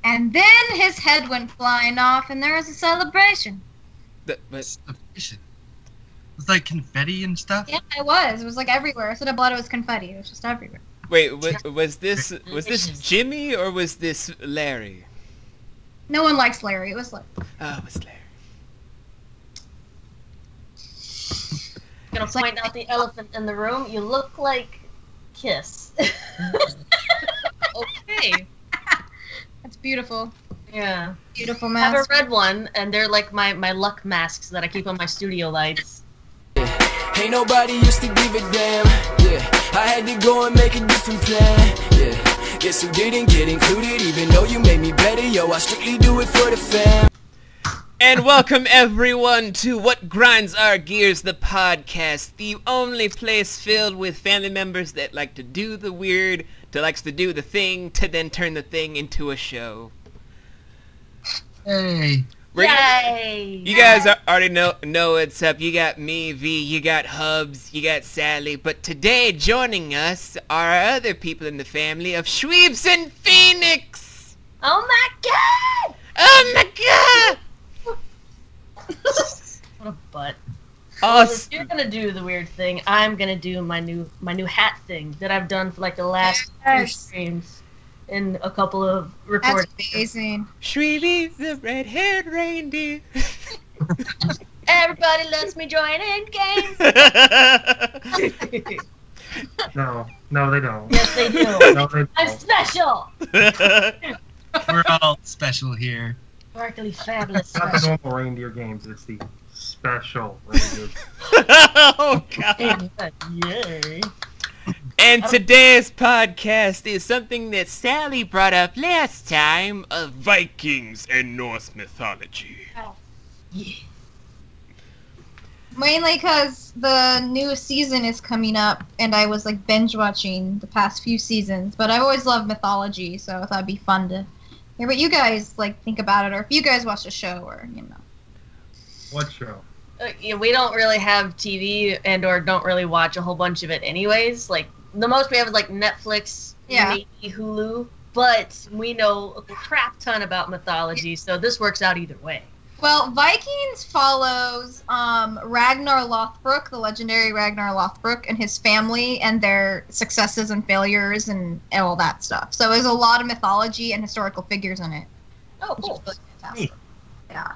And then his head went flying off, and there was a celebration. Celebration? It was like confetti and stuff? Yeah, it was. It was like everywhere. Instead of blood, it was confetti. It was just everywhere. Wait, was this Jimmy or was this Larry? No one likes Larry. It was Larry. Oh, it was Larry. Gonna point out the elephant in the room. You look like Kiss. Okay. That's beautiful. Yeah. Beautiful I have mask. a red one, and they're like my luck masks that I keep on my studio lights. Ain't nobody used to give a damn. Yeah, I had to go and make a different plan. Yeah, guess who didn't get included? Even though you made me better, yo, I strictly do it for the fam. And welcome everyone to What Grinds Our Gears, the podcast, the only place filled with family members that like to do the weird, that likes to do the thing, to then turn the thing into a show. Hey. Yay! You guys already know what's up. You got me, V, you got Hubs, you got Sally, but today joining us are other people in the family of Shweebe Phoenix! Oh my god! Oh my god! What a butt. Oh, If you're gonna do the weird thing, I'm gonna do my new hat thing that I've done for like the last two streams in a couple of recordings. That's amazing. Shweebe, the red-haired reindeer. Everybody lets me join in games. No, they don't. Yes, they do. No, they I'm don't. special. We're all special here. Sparkly, fabulous. It's not the Special. normal reindeer games, it's the special reindeer. Oh god. Yay. And today's podcast is something that Sally brought up last time of Vikings and Norse mythology. Yeah. Mainly because the new season is coming up, and I was like binge watching the past few seasons. But I've always loved mythology, so I thought it'd be fun to hear what you guys like think about it, or if you guys watch the show, or you know. What show? Yeah, we don't really have TV and or don't really watch a whole bunch of it anyways. Like, the most we have is like Netflix, Yeah. maybe Hulu, but we know a crap ton about mythology, so this works out either way. Well, Vikings follows Ragnar Lothbrok, the legendary Ragnar Lothbrok, and his family and their successes and failures and all that stuff. So there's a lot of mythology and historical figures in it. Oh, Which cool. is really fantastic. Yeah.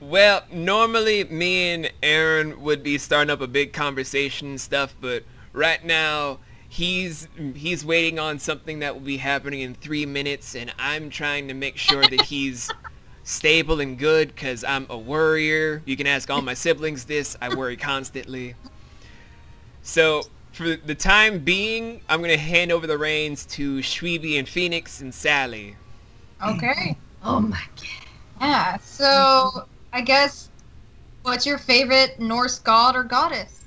Well, normally me and Aaron would be starting up a big conversation and stuff, but right now he's waiting on something that will be happening in 3 minutes, and I'm trying to make sure that he's stable and good, because I'm a worrier. You can ask all my siblings this. I worry constantly. So for the time being, I'm going to hand over the reins to Shweebe and Phoenix and Sally. Okay. Oh my god. Yeah, so I guess, what's your favorite Norse god or goddess?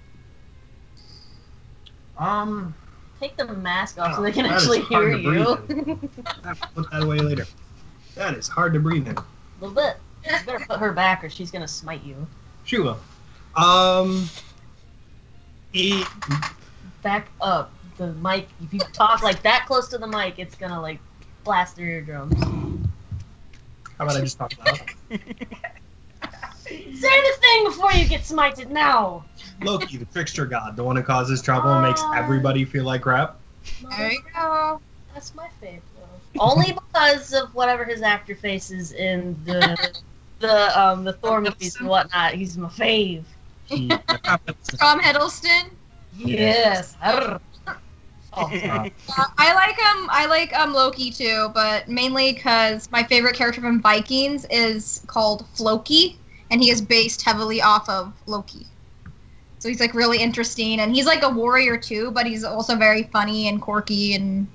Take the mask off so they can that is actually hard hear to you. breathe I have to put that away later. That is hard to breathe in. A little bit. You better put her back or she's gonna smite you. She will. It, Back up. The mic, if you talk like that close to the mic, it's gonna like blast through your drums. how about I just talk loud? Say the thing before you get smited now! Loki, the trickster god, the one who causes trouble and makes everybody feel like crap. There you go. That's my favorite. Only because of whatever his actor face is in the Thor movies and whatnot. He's my fave. Tom Hiddleston. Yes. I like Loki too, but mainly because my favorite character from Vikings is called Floki, and he is based heavily off of Loki. So he's like really interesting, and he's like a warrior too, but he's also very funny and quirky and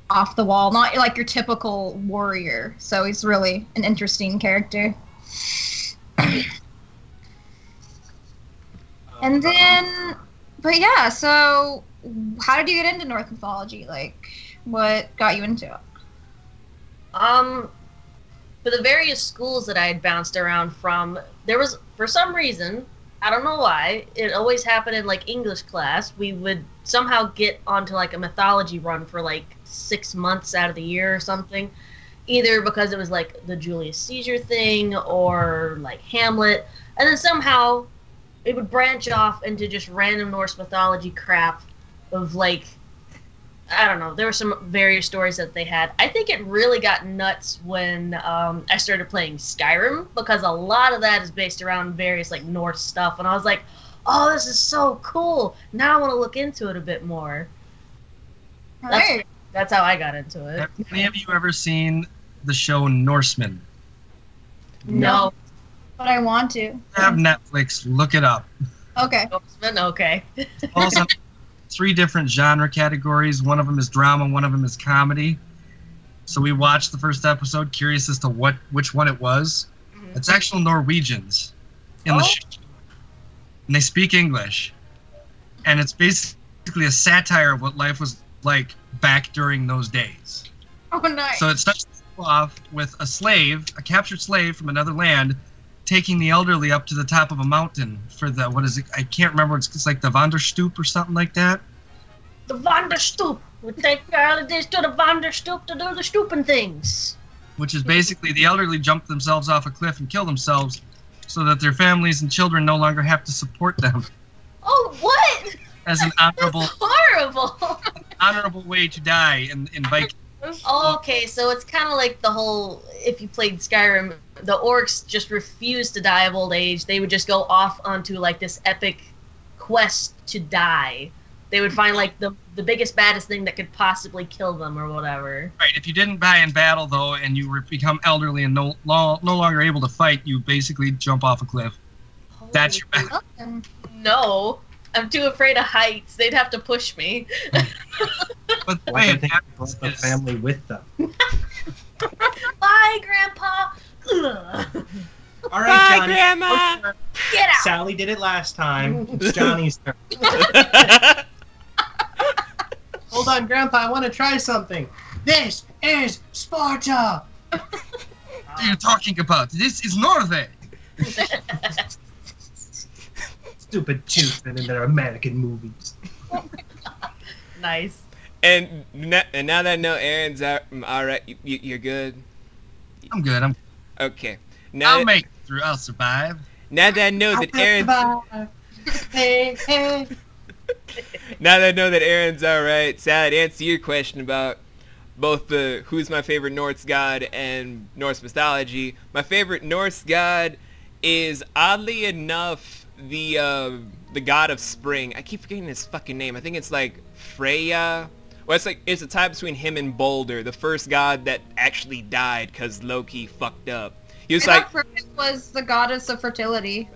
off the wall, not like your typical warrior. So he's really an interesting character. And then, but yeah, so how did you get into Norse mythology? Like, what got you into it? For the various schools that I had bounced around from, there was, for some reason, I don't know why, it always happened in like English class. We would somehow get onto like a mythology run for like 6 months out of the year or something, either because it was like the Julius Caesar thing or like Hamlet, and then somehow it would branch off into just random Norse mythology crap of like, I don't know, there were some various stories that they had. I think it really got nuts when I started playing Skyrim, because a lot of that is based around various like Norse stuff, and I was like, oh, this is so cool. Now I want to look into it a bit more. That's how I got into it. Have any of you ever seen the show Norsemen? No. But I want to. Have Netflix, look it up. Okay. Norsemen? Okay. Falls on 3 different genre categories. One of them is drama, one of them is comedy. So we watched the first episode, curious as to which one it was. Mm-hmm. It's actual Norwegians in the show. And they speak English. And it's basically a satire of what life was like back during those days. Oh, nice. So it starts off with a captured slave from another land, taking the elderly up to the top of a mountain for the, what is it? I can't remember. It's like the Vanderstoep or something like that. The Vanderstoep. We take the holidays to the Vanderstoep to do the stooping things. Which is basically the elderly jump themselves off a cliff and kill themselves so that their families and children no longer have to support them. Oh, what? As an honorable, That's horrible. honorable way to die in Viking. Okay, so it's kind of like the whole, if you played Skyrim, the orcs just refused to die of old age. They would just go off onto like this epic quest to die. They would find like the biggest, baddest thing that could possibly kill them or whatever. Right, if you didn't die in battle though, and you become elderly and no longer able to fight, you basically jump off a cliff. That's your battle. No, I'm too afraid of heights. They'd have to push me. But the Why way do it they happens brought the is, family with them? Bye, Grandpa. Ugh. All right, Johnny. Grandma! Get out. Sally did it last time. It's Johnny's turn. Hold on, Grandpa. I want to try something. This is Sparta. what are you talking about? This is Norway. Stupid children in their American movies. Nice. And now that I know Aaron's all right, you're good. I'm good. Okay. Now I'll make it through. I'll survive. now that I know that Aaron's Hey, hey. now that I know that Aaron's all right, Sally, to answer your question about both the who's my favorite Norse god and Norse mythology, my favorite Norse god is oddly enough the god of spring. I keep forgetting his fucking name. I think it's like Freya. Well, it's a tie between him and Balder, the first god that actually died because Loki fucked up. He was like, Freya was the goddess of fertility.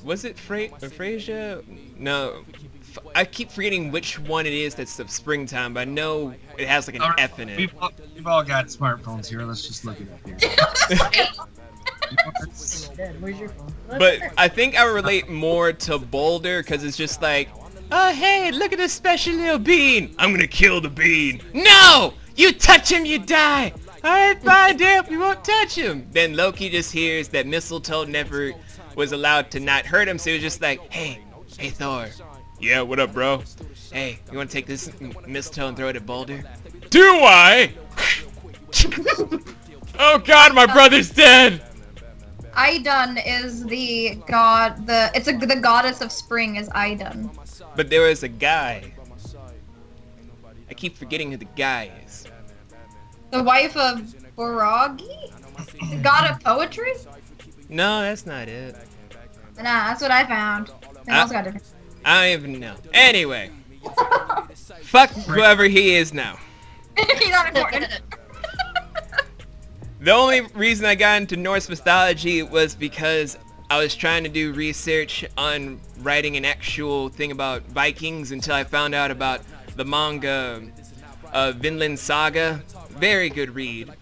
was it Freyja? No. I keep forgetting which one it is that's the springtime, but I know it has like an Alright, F in it. We've all got smartphones here. Let's just look it up here. Dad, where's your phone? But I think I would relate more to Boulder because it's just like, oh hey, look at this special little bean. I'm gonna kill the bean. No! You touch him, you die! Alright, fine, damn, we won't touch him. Then Loki just hears that mistletoe never was allowed to not hurt him, so he was just like, hey Thor. Yeah, what up, bro? Hey, you wanna take this mistletoe and throw it at Boulder? Do I? Oh god, my brother's dead! Idun is the god. The goddess of spring is Idun. But there was a guy. I keep forgetting who the guy is. The wife of Boragi? The god of poetry? No, that's not it. Nah, that's what I found. They all got different. I don't even know. Anyway. Fuck whoever he is now. He's not important. The only reason I got into Norse mythology was because I was trying to do research on writing an actual thing about Vikings until I found out about the manga Vinland Saga. Very good read.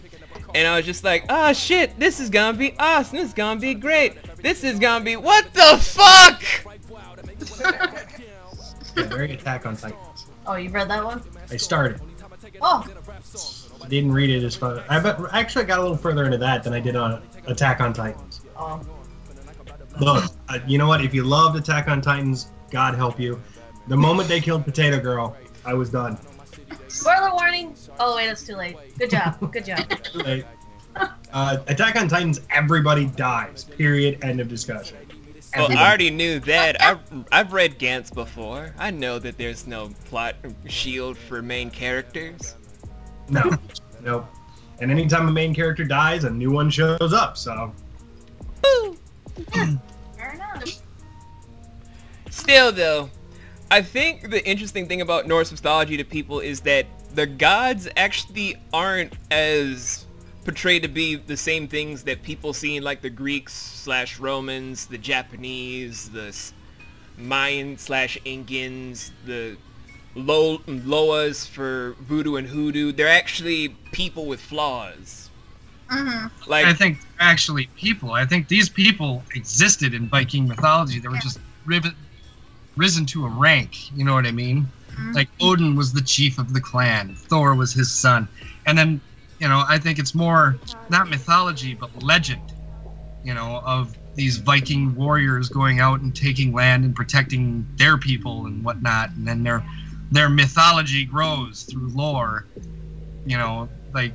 And I was just like, oh shit, this is gonna be awesome, this is gonna be great. This is gonna be, what the fuck? Yeah, very Attack on Titans. Oh, you read that one? I started. Oh, Didn't read it as far. I actually got a little further into that than I did on Attack on Titans. oh. Look, you know what? If you loved Attack on Titans, God help you. The moment they killed Potato Girl, I was done. Spoiler warning. Oh wait, it's too late. Good job. Good job. Too late. Attack on Titans, everybody dies. Period. End of discussion. Well, Everybody. I already knew that. I've read Gantz before. I know that there's no plot shield for main characters. No. Nope. And anytime a main character dies, a new one shows up, so... Fair enough. Still, though, I think the interesting thing about Norse mythology to people is that the gods actually aren't as portrayed to be the same things that people see in like the Greeks/Romans, the Japanese, the Mayan/Incans, the Loas for voodoo and hoodoo. They're actually people with flaws. Mm-hmm. Like, I think they're actually people. I think these people existed in Viking mythology. They were just risen to a rank. You know what I mean? Mm-hmm. Like Odin was the chief of the clan. Thor was his son. And then, you know, I think it's more not mythology but legend. You know, of these Viking warriors going out and taking land and protecting their people and whatnot. And then their mythology grows through lore. You know, like.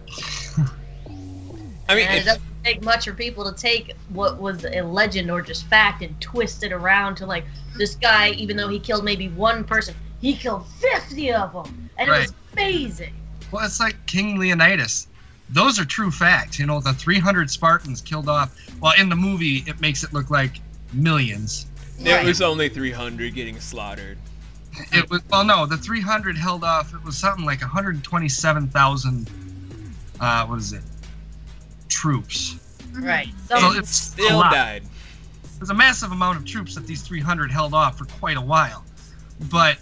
I mean, And it doesn't take much for people to take what was a legend or just fact and twist it around to like this guy, even though he killed maybe one person, he killed 50 of them, and it was amazing. Well, it's like King Leonidas. Those are true facts. You know, the 300 Spartans killed off. Well, in the movie, it makes it look like millions. There was only 300 getting slaughtered. It was, well, no, the 300 held off. It was something like 127,000. What is it? Troops. Right. So So it's Still a lot. died. There's a massive amount of troops that these 300 held off for quite a while. But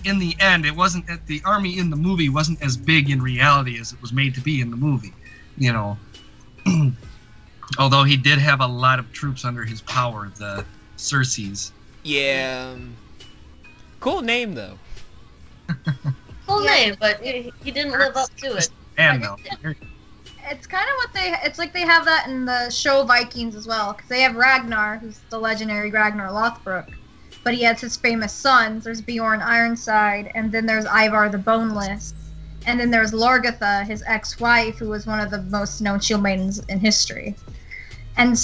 in the end, it wasn't. The army in the movie wasn't as big in reality as it was made to be in the movie. You know. Although he did have a lot of troops under his power, the Circes. Yeah. Cool name though. cool name, but he didn't live up to it. And though. It's kind of what it's like they have that in the show Vikings as well, because they have Ragnar, who's the legendary Ragnar Lothbrok, but he has his famous sons. There's Bjorn Ironside, and then there's Ivar the Boneless, and then there's Lorgatha, his ex-wife, who was one of the most known shield maidens in history. And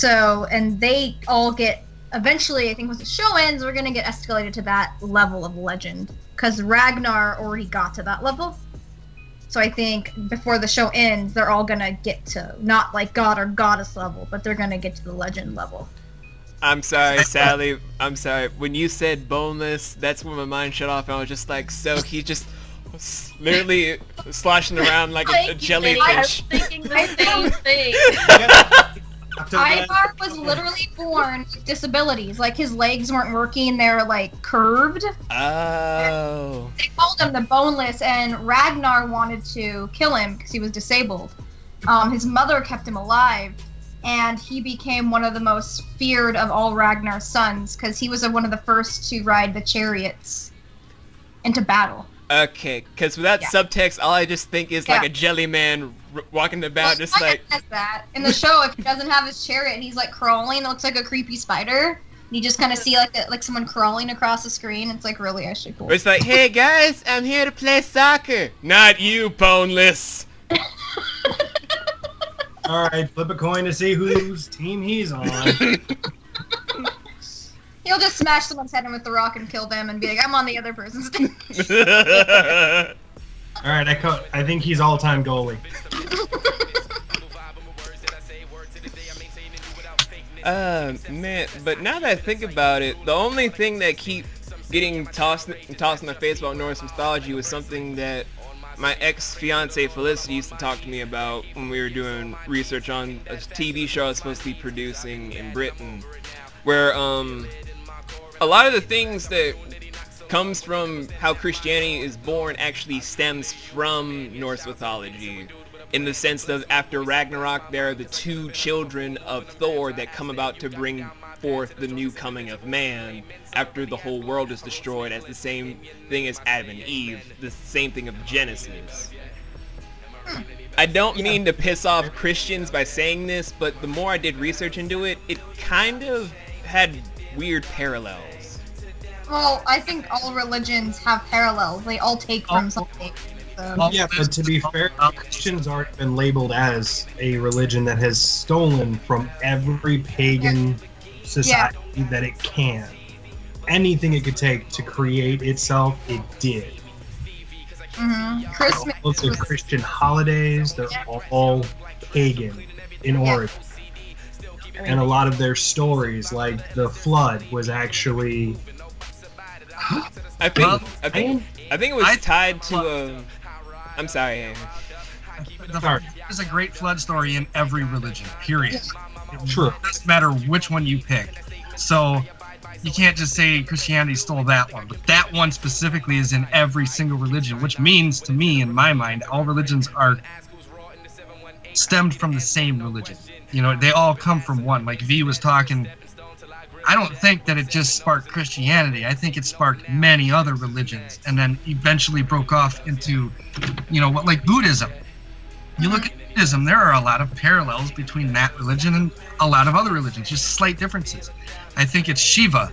they all get, eventually, I think once the show ends, we're going to get escalated to that level of legend, because Ragnar already got to that level. So I think before the show ends, they're all gonna get to not like god or goddess level, but they're gonna get to the legend level. I'm sorry, Sally. I'm sorry. When you said boneless, that's when my mind shut off, and I was just like, so he just literally sloshing around like a jellyfish. I was thinking the same thing. Ivar was literally born with disabilities, like his legs weren't working, they're like curved. Oh. They called him the Boneless, and Ragnar wanted to kill him because he was disabled. His mother kept him alive, and he became one of the most feared of all Ragnar's sons because he was one of the first to ride the chariots into battle. Okay, because without subtext, all I just think is like a jelly man walking about, just like. Says that in the show, if he doesn't have his chariot and he's like crawling, it looks like a creepy spider. And you just kind of see like someone crawling across the screen. It's like really actually cool. It's like, hey guys, I'm here to play soccer. Not you, boneless. All right, flip a coin to see whose team he's on. He'll just smash someone's head in with the rock and kill them and be like, I'm on the other person's team. All right, I think he's all-time goalie. Man, but now that I think about it, the only thing that keeps getting tossed in the face about Norse mythology was something that my ex-fiance Felicity used to talk to me about when we were doing research on a TV show I was supposed to be producing in Britain, where a lot of the things that comes from how Christianity is born actually stems from Norse mythology, in the sense that after Ragnarok there are the two children of Thor that come about to bring forth the new coming of man after the whole world is destroyed, as the same thing as Adam and Eve, the same thing of Genesis. I don't mean to piss off Christians by saying this, but the more I did research into it, it kind of had weird parallels. Well, I think all religions have parallels. They all take from something. So. Yeah, but to be fair, Christians aren't been labeled as a religion that has stolen from every pagan society that it can. Anything it could take to create itself, it did. Christmas. All of the Christian holidays, they're all pagan in origin. And a lot of their stories, like the flood, was actually. I think it was tied to. I'm sorry. There's a great flood story in every religion. Period. True. It doesn't matter which one you pick. So you can't just say Christianity stole that one, but that one specifically is in every single religion, which means to me, in my mind, all religions are stemmed from the same religion. You know, they all come from one. Like V was talking, I don't think that it just sparked Christianity. I think it sparked many other religions and then eventually broke off into, you know, what, like Buddhism. You look at Buddhism, there are a lot of parallels between that religion and a lot of other religions, just slight differences. I think it's Shiva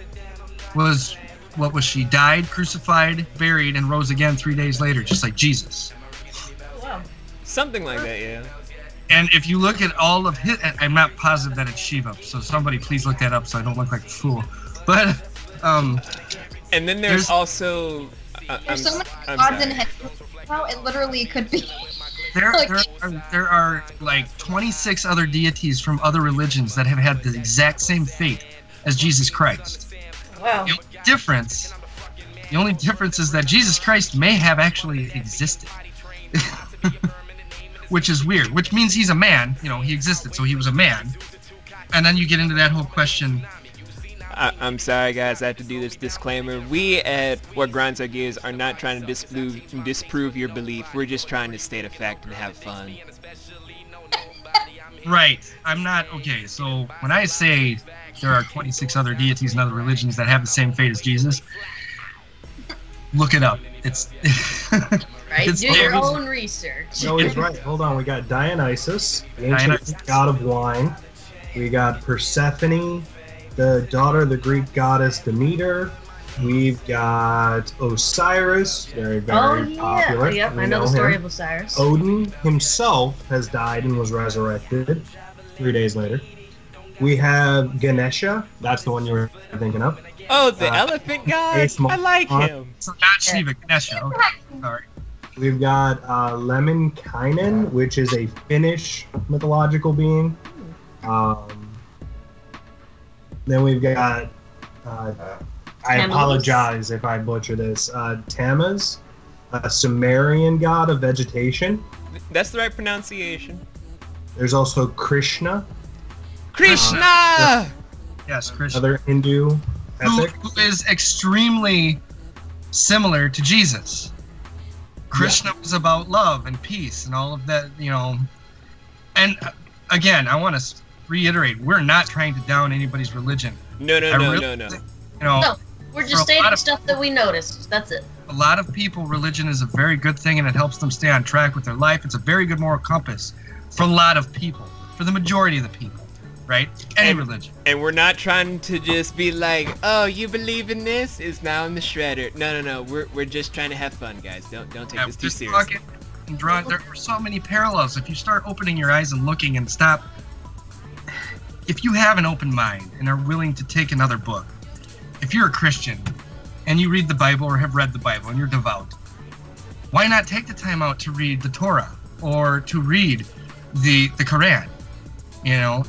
was, what was she? Died, crucified, buried, and rose again 3 days later, just like Jesus. Wow. Something like that, yeah. And if you look at all of his, I'm not positive that it's Shiva, so somebody please look that up so I don't look like a fool. But, and then there's also... There's so many gods in Hinduism now, it literally could be... There are like 26 other deities from other religions that have had the exact same fate as Jesus Christ. Wow. The only difference is that Jesus Christ may have actually existed. Which is weird, which means he's a man. You know, he existed, so he was a man. And then you get into that whole question. I'm sorry, guys. I have to do this disclaimer. We at What Grinds Our Gears are not trying to disprove your belief. We're just trying to state a fact and have fun. Right. I'm not... Okay, so when I say there are 26 other deities and other religions that have the same fate as Jesus, look it up. It's... Right, do your own research. No, he's right. Hold on. We got Dionysus, the ancient god of wine. We got Persephone, the daughter of the Greek goddess Demeter. We've got Osiris, very popular. Yep, I know the story of Osiris. Odin himself has died and was resurrected 3 days later. We have Ganesha. That's the one you were thinking of. Oh, the elephant god? I like him. So not Shiva, Ganesha. Okay, sorry. We've got Lemminkainen, which is a Finnish mythological being. Then we've got, I apologize if I butcher this, Tammuz, a Sumerian god of vegetation. That's the right pronunciation. There's also Krishna. Krishna! Yes, Krishna. Another Hindu epic. Who is extremely similar to Jesus. Krishna was about love and peace and all of that, you know. And again, I want to reiterate, we're not trying to down anybody's religion. No. You know, No, we're just stating stuff that we noticed. That's it. A lot of people, religion is a very good thing and it helps them stay on track with their life. It's a very good moral compass for a lot of people, for the majority of the people, right? Any religion. And we're not trying to just be like, oh, you believe in this? It's now in the shredder. No. We're just trying to have fun, guys. Don't take this too seriously. And there are so many parallels. If you start opening your eyes and looking and stop, if you have an open mind and are willing to take another book, if you're a Christian and you read the Bible or have read the Bible and you're devout, why not take the time out to read the Torah or to read the Quran? You know,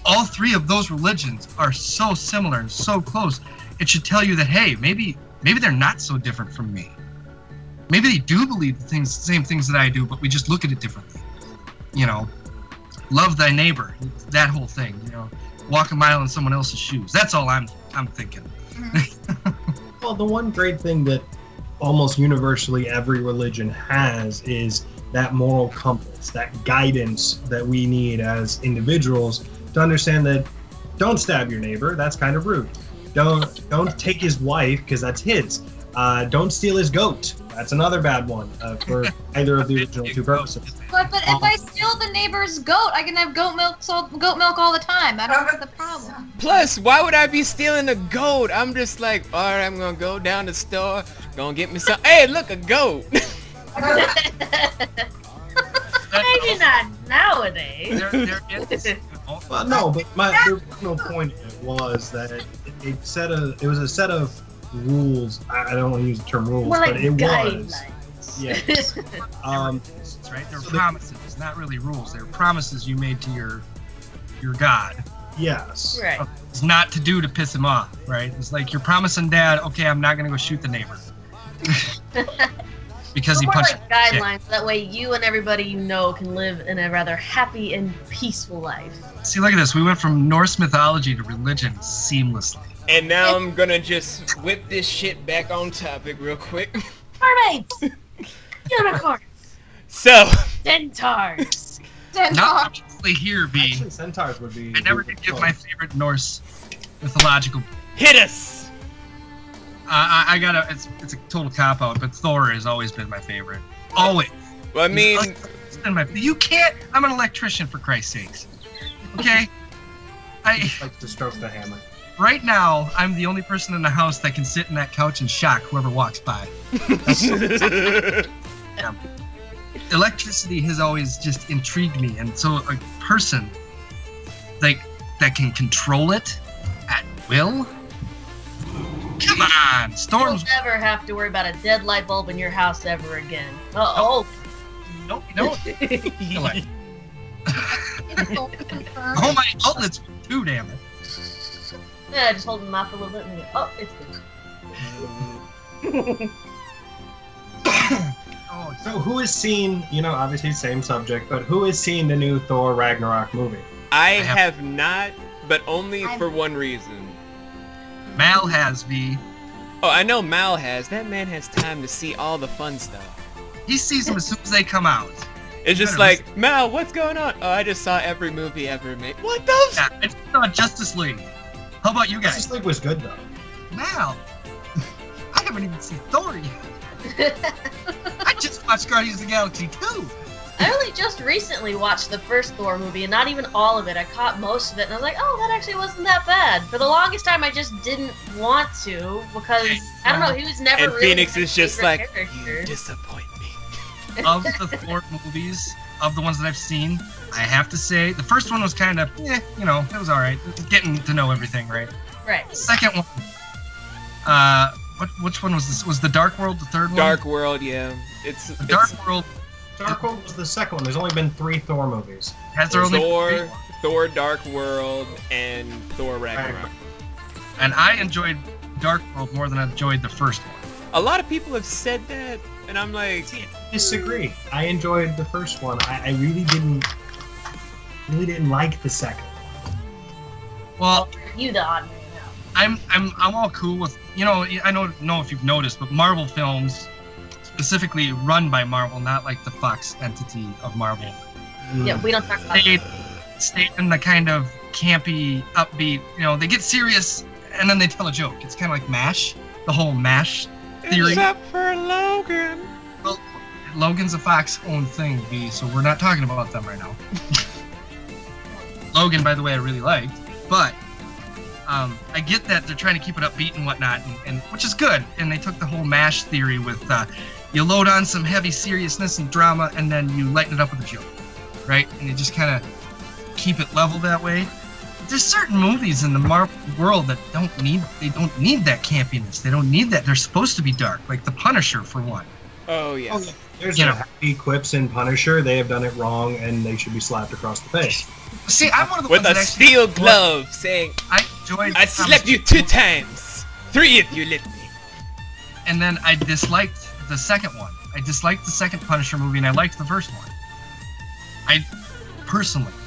all three of those religions are so similar and so close. It should tell you that, hey, maybe they're not so different from me. Maybe they do believe the same things that I do, but we just look at it differently. You know, love thy neighbor, that whole thing. You know, walk a mile in someone else's shoes. That's all I'm thinking. Well, the one great thing that almost universally every religion has is that moral compass, that guidance that we need as individuals to understand that don't stab your neighbor, that's kind of rude. Don't take his wife because that's his. Don't steal his goat. That's another bad one for either of the original two purposes. But if I steal the neighbor's goat, I can have goat milk all the time. That's the problem. Plus, why would I be stealing a goat? I'm just like, all right, I'm gonna go down to the store, gonna get me some. Hey, look, a goat. Maybe not nowadays. There is. Well, no, but the original point of it was that it was a set of rules. I don't want to use the term rules, More like but it guidelines. was. Yes. That's right. They're promises, not really rules. They're promises you made to your god. Yes. Right. It's not to do to piss him off, right? It's like you're promising dad, okay, I'm not gonna go shoot the neighbor. Because he More punched. like guidelines. That way, you and everybody you know can live in a rather happy and peaceful life. See, look at this. We went from Norse mythology to religion seamlessly. And now I'm gonna just whip this shit back on topic real quick. Mermaids, unicorns, So, centaurs. Not actually here, B. Actually, centaurs would be. I never did give my favorite Norse mythological. hit us! I gotta. It's a total cop out, but Thor has always been my favorite. Always. Well, I mean, It's been you can't. I'm an electrician, for Christ's sakes. Okay. I Like to stroke the hammer. right now I'm the only person in the house that can sit in that couch and shock whoever walks by. Yeah. Electricity has always just intrigued me, and so a person like that can control it at will. Come on, You'll storms. never have to worry about a dead light bulb in your house ever again. Oh. No, you don't. It's confirmed. Oh, my outlets too, damn it. Yeah, just hold them off a little bit and go, oh, it's good. Oh, So who has seen, obviously same subject, but who has seen the new Thor Ragnarok movie? I have- have not, but only for one reason. Mal has V. Oh, I know Mal has. That man has time to see all the fun stuff. He sees them as soon as they come out. It's just Better like, Mal, what's going on? Oh, I just saw every movie ever made. What the Yeah, I just saw Justice League. How about you guys? Justice League was good though. Mal, I haven't even seen Thor yet. I just watched Guardians of the Galaxy 2. I only just recently watched the first Thor movie, and not even all of it. I caught most of it, and I was like, oh, that actually wasn't that bad. For the longest time, I just didn't want to, because, I don't know, he was never And really Phoenix my is just favorite like, character. you disappoint me. Of the Thor movies, of the ones that I've seen, I have to say, the first one was kind of, it was alright. Getting to know everything, right? Right. The second one, which one was this? Was the Dark World the third one? Dark World, yeah. The Dark World Dark World was the second one. There's only been 3 Thor movies. has their only Thor, Dark World, and Thor Ragnarok. and I enjoyed Dark World more than I enjoyed the first one. A lot of people have said that, and I'm like, Disagree. I enjoyed the first one. I really didn't like the second one. Well, You the odd man out. I'm all cool with I don't know if you've noticed, but Marvel films, specifically run by Marvel, not like the Fox entity of Marvel, Yeah, we don't talk about that. stay in the kind of campy, upbeat. They get serious and then they tell a joke. It's kind of like MASH, the whole MASH theory. except for Logan. Well, Logan's a Fox owned thing, B, so we're not talking about them right now. Logan, by the way, I really liked, but I get that they're trying to keep it upbeat and whatnot, and which is good. And they took the whole MASH theory with you load on some heavy seriousness and drama, and then you lighten it up with a joke, right? And you just kind of keep it level that way. There's certain movies in the Marvel world that don't need that campiness. They don't need that. They're supposed to be dark, like The Punisher, for one. Oh, yeah. There's happy quips in Punisher. They have done it wrong, and they should be slapped across the face. See, I'm one of the With ones a that actually steel glove saying, I enjoyed. I slept you 2 times. 3 if you let me. And then I disliked the second one. I disliked the second Punisher movie, and I liked the first one.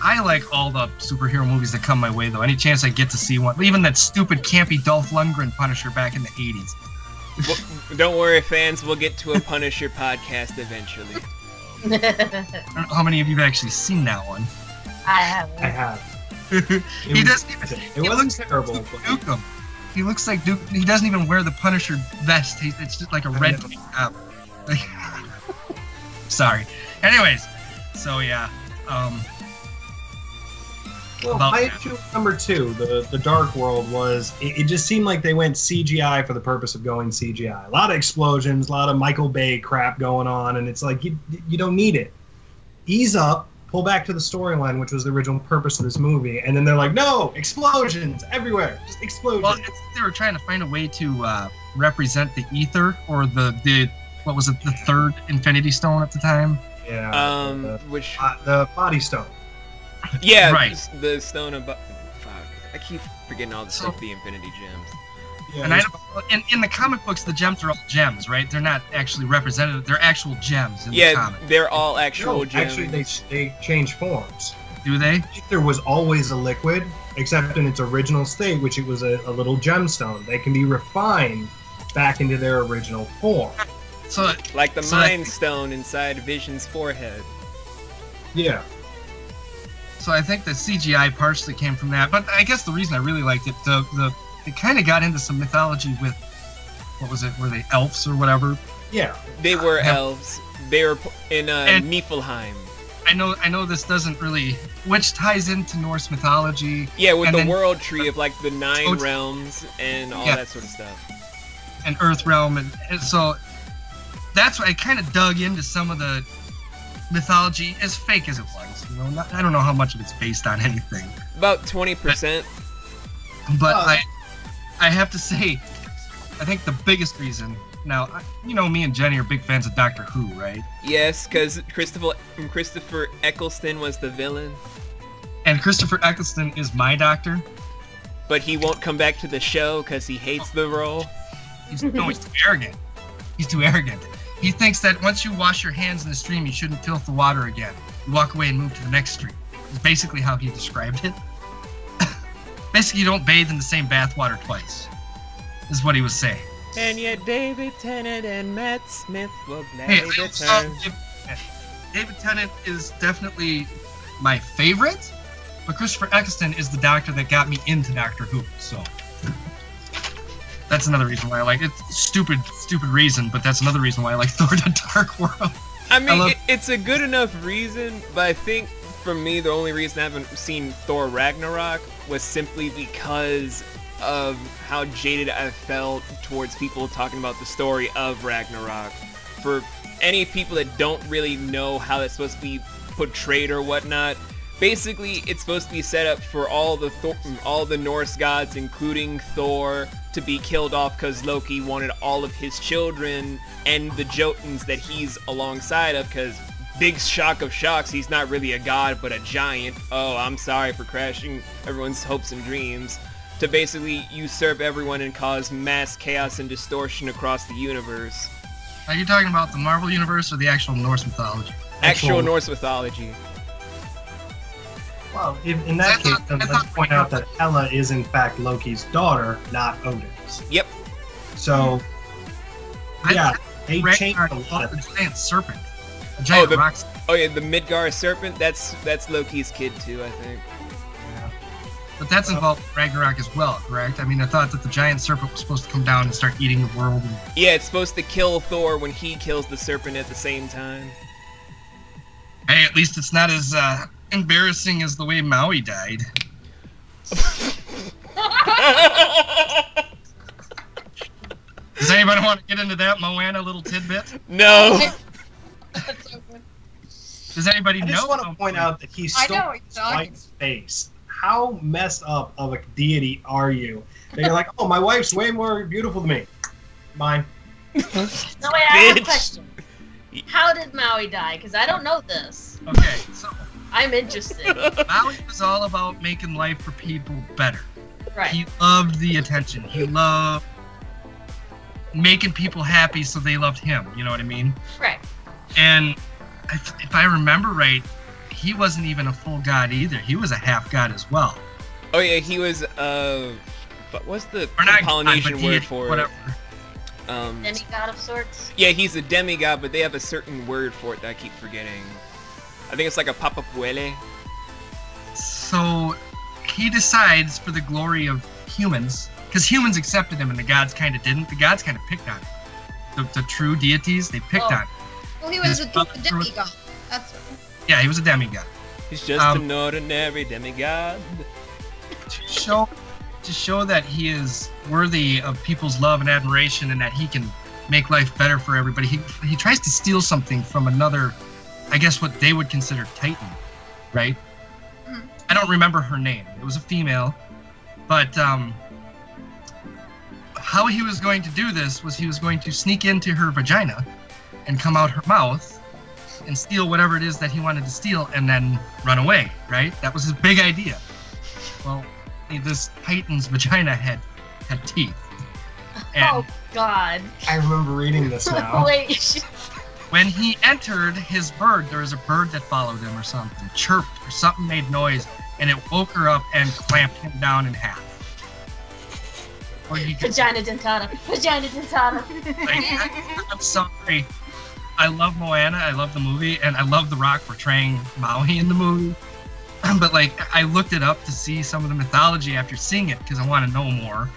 I like all the superhero movies that come my way, though. Any chance I get to see one, even that stupid campy Dolph Lundgren Punisher back in the 80s. Well, don't worry, fans. We'll get to a Punisher podcast eventually. I don't know how many of you have actually seen that one. I haven't. I have. He doesn't even. It wasn't terrible. Nuke him. He looks like Duke. He doesn't even wear the Punisher vest. It's just like a red tank top. Like, sorry. Anyways, so yeah. Well, my issue number 2, the Dark World, was it just seemed like they went CGI for the purpose of going CGI. A lot of explosions, a lot of Michael Bay crap going on, and it's like you don't need it. Ease up, pull back to the storyline, which was the original purpose of this movie, and then they're like, no, explosions everywhere, just explosions. Well, they were trying to find a way to represent the ether, or the what was it, the third Infinity Stone at the time? Yeah. Which the Body Stone. Yeah, right. The stone of. Fuck, I keep forgetting all the stuff. The Infinity Gems. Yeah, and in the comic books, the gems are all gems, right? They're not actually representative. They're actual gems in the comic. They're all actual gems. Actually, they change forms. Do they? Ether was always a liquid, except in its original state, which it was a little gemstone. They can be refined back into their original form. So, like the Mind Stone inside Vision's forehead. Yeah. So I think the CGI partially came from that, but I guess the reason I really liked it, it kind of got into some mythology with, what was it? Were they elves or whatever? Yeah, they were elves. They were in Niflheim. I know this doesn't really, which ties into Norse mythology. Yeah, with the world tree of like the 9 realms and all that sort of stuff. And Earth realm, and so that's why I kind of dug into some of the mythology, as fake as it was. You know, I don't know how much of it's based on anything. About 20%. But I have to say, I think the biggest reason. Now, you know, me and Jenny are big fans of Doctor Who, right? Yes, because Christopher Eccleston was the villain. And Christopher Eccleston is my doctor. But he won't come back to the show because he hates the role. He's too arrogant. He's too arrogant. He thinks that once you wash your hands in the stream, you shouldn't filth the water again. You walk away and move to the next stream. It's basically how he described it. Basically, you don't bathe in the same bathwater twice, is what he was saying. And yet David Tennant and Matt Smith will gladly return. David Tennant is definitely my favorite, but Christopher Eccleston is the doctor that got me into Doctor Who, so that's another reason why I like it. Stupid reason, but that's another reason why I like Thor: The Dark World. I mean, it's a good enough reason, but I think for me, the only reason I haven't seen Thor Ragnarok was simply because of how jaded I felt towards people talking about the story of Ragnarok. For any people that don't really know how that's supposed to be portrayed or whatnot, basically it's supposed to be set up for all the Norse gods, including Thor, to be killed off because Loki wanted all of his children and the Jotuns that he's alongside of, because big shock of shocks, he's not really a god but a giant. Oh, I'm sorry for crashing everyone's hopes and dreams. To basically usurp everyone and cause mass chaos and distortion across the universe. Are you talking about the Marvel Universe or the actual Norse mythology? Actual Norse mythology. Well, in that case, let's point out that Hela is in fact Loki's daughter, not Odin's. Yep. So, yeah, they changed a lot of the giant serpent. The giant rock. Oh yeah, the Midgard serpent. That's Loki's kid too, I think. Yeah. But that's involved in Ragnarok as well, correct? I mean, I thought that the giant serpent was supposed to come down and start eating the world. Yeah, it's supposed to kill Thor when he kills the serpent at the same time. Hey, at least it's not as embarrassing as the way Maui died. Does anybody want to get into that Moana little tidbit? No. Does anybody know? I just want to point out that he stole White's face. How messed up of a deity are you? That you're like, oh, my wife's way more beautiful than me. Mine. No, wait, I have a question. How did Maui die? Because I don't know this. Okay, so I'm interested. Maui was all about making life for people better. Right. He loved the attention. He loved making people happy, so they loved him. You know what I mean? Right. And if I remember right, he wasn't even a full god either. He was a half god as well. Oh yeah, he was what's the Polynesian word for whatever. Demigod of sorts? Yeah, he's a demigod, but they have a certain word for it that I keep forgetting. I think it's like a papapuele. So he decides, for the glory of humans, because humans accepted him and the gods kind of didn't. The gods kind of picked on him. The true deities, they picked on him. Well, he was a brother- demigod. That's Yeah, he was a demigod. He's just an ordinary demigod. To show that he is worthy of people's love and admiration and that he can make life better for everybody, he tries to steal something from another, I guess what they would consider Titan, right? I don't remember her name. It was a female, but how he was going to do this was he was going to sneak into her vagina and come out her mouth and steal whatever it is that he wanted to steal and then run away, right? That was his big idea. Well, this Titan's vagina had teeth. And Oh God. I remember reading this now. Wait. when he entered his bird, there was a bird that followed him or something, chirped or something made noise, and it woke her up and clamped him down in half. Or he could, Vagina dentata. Vagina dentata. like, I'm sorry. I love Moana, I love the movie, and I love The Rock portraying Maui in the movie. But like, I looked it up to see some of the mythology after seeing it because I want to know more.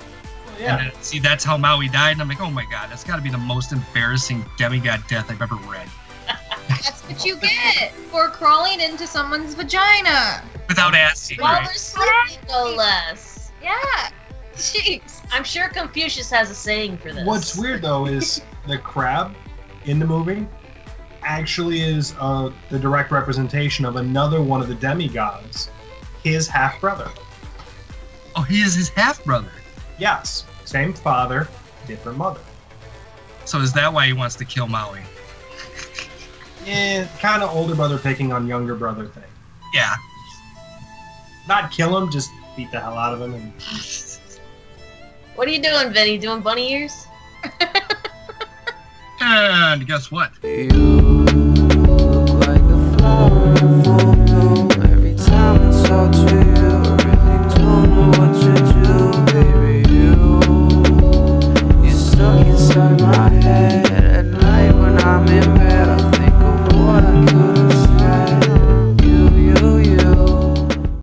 Yeah. And then, see, that's how Maui died, and I'm like, oh my god, that's got to be the most embarrassing demigod death I've ever read. That's what you get for crawling into someone's vagina. Without asking. While Right? they're sleeping, no less. Yeah. Jeez. I'm sure Confucius has a saying for this. What's weird though is the crab in the movie actually is the direct representation of another one of the demigods, his half brother. Oh, he is his half brother. Yes, same father, different mother. So is that why he wants to kill Maui? Yeah, kind of older brother picking on younger brother thing. Yeah. Not kill him, just beat the hell out of him. And What are you doing, Vinny? Doing bunny ears? And guess what? You